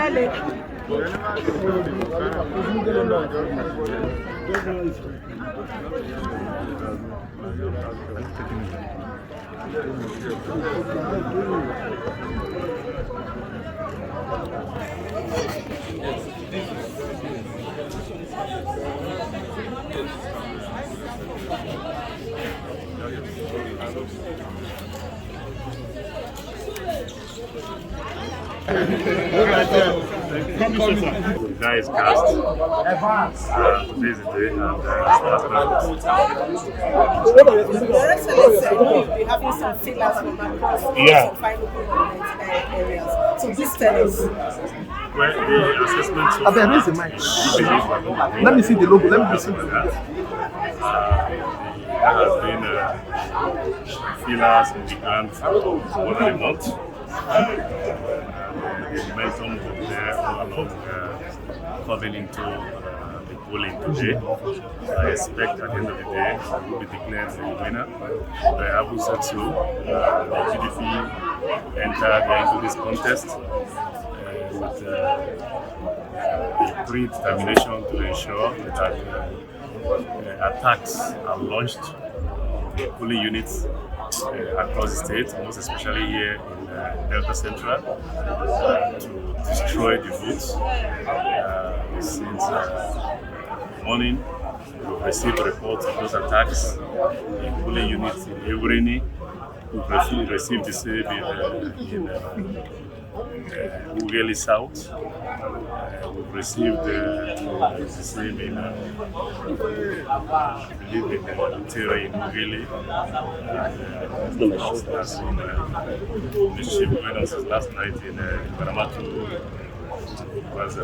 Ughelli. That is cast. Today is the day, and Your Excellency, I know you'll be having some feelers from across some final areas. So this tell us. well, the assessment so There is a mic. Let me see the logo. Let me see. there has been fillers in the ground for more than a month. The momentum was there all along, coming into the polling today. I expect at the end of the day we will be declared the winner. I haven't said so. The PDP entered into this contest with a pre-determination to ensure that attacks are launched on the polling units across the state, most especially here in Delta Central, to destroy the votes. Since morning, we've received reports of those attacks in polling units in Ughelli. We've received the same in Ughelli South. We've received the same in, I believe, in Terra in Ughelli. That's in the ship went on since last night in Paramatu. Was